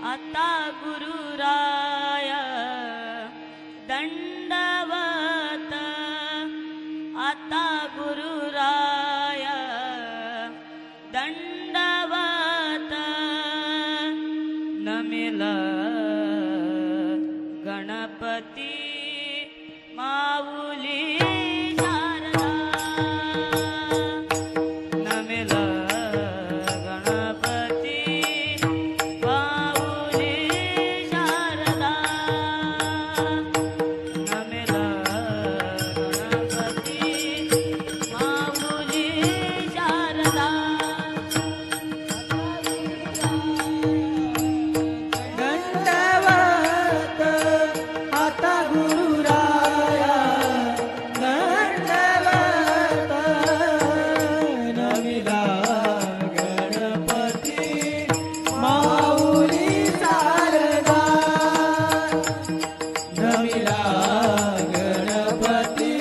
आता गुरुराया दंडवत, आता गुरुराया दंडवत, नमिला गणपती माऊली शारदा, नमिला गणपती माऊली शारदा, नमिला गणपती माऊली शारदा. दंडवत आता गुरुराया दंडवत, नमिला गणपती माऊली शारदा, नमिला गणपती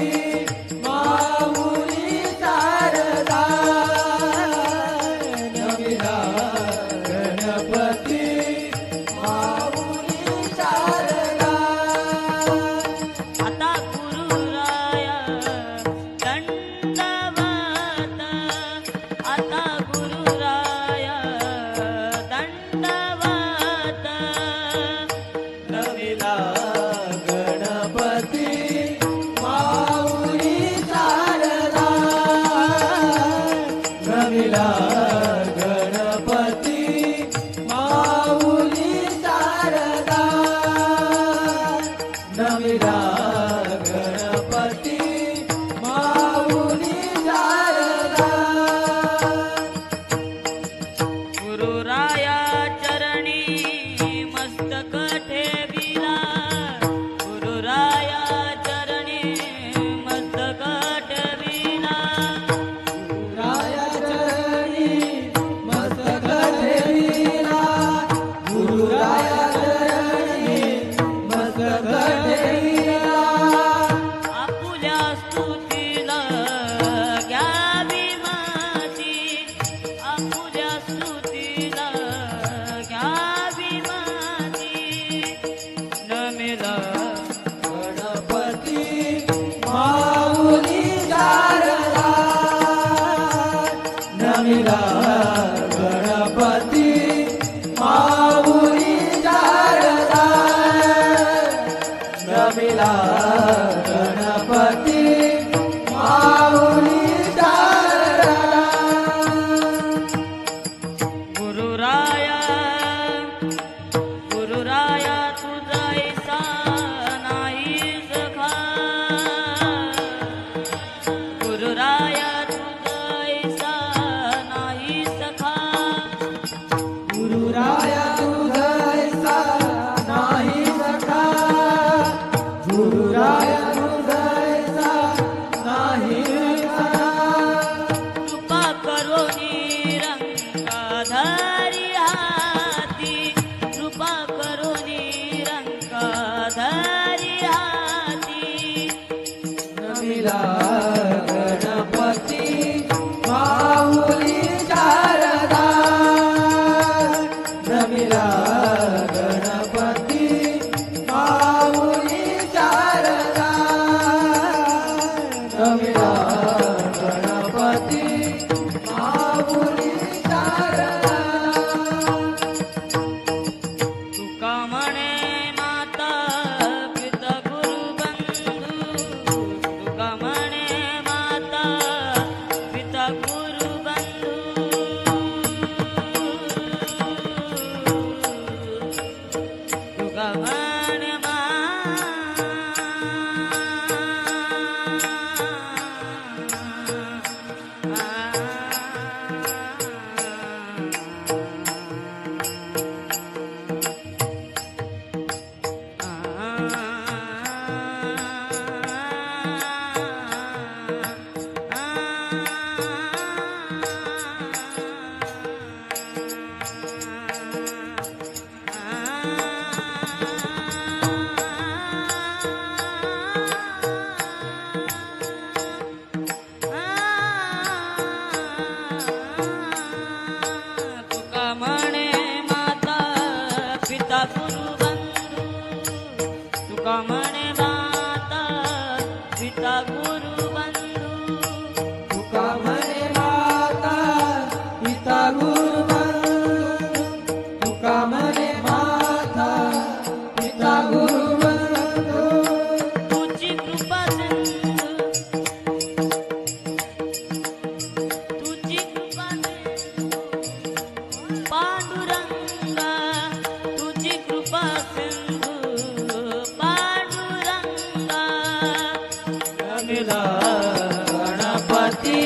माऊली शारदा, नमिला गणपती माऊली शारदा. आता गुरुराया दंडवत, आता गुरुराया दंडवत, नमिला गणपती माऊली शारदा, नमिला गणपती माऊली शारदा, नमिला गणपती माऊली शारदा. गुरुराया चरणी मस्तक ठेविला, गुरुराया चरणी मस्तक ठेविला, राया चरणी मस्तक ठेविला, गुरुराया चरणी मस्तक ठेविला, आपुल्या स्तुतीला घ्यावी माती, आपुल्या स्तुतीला घ्यावी माती, नमिला गणपती माऊली शारदा, नमिला गणपती माऊली शारदा, नमिला गणपती माऊली शारदा. गुरुराया गुरुराया तुझा ऐसा नाही सखा, गुरुराया तुझा ऐसा नाही सखा, गुरुराया तुझा ऐसा नाही सखा, गुरुराया पांडुरंगा तुझी कृपा सिंधू पांडुरंगा रमिला गणपती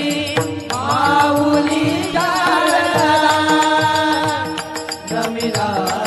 माऊली शारदा रमिला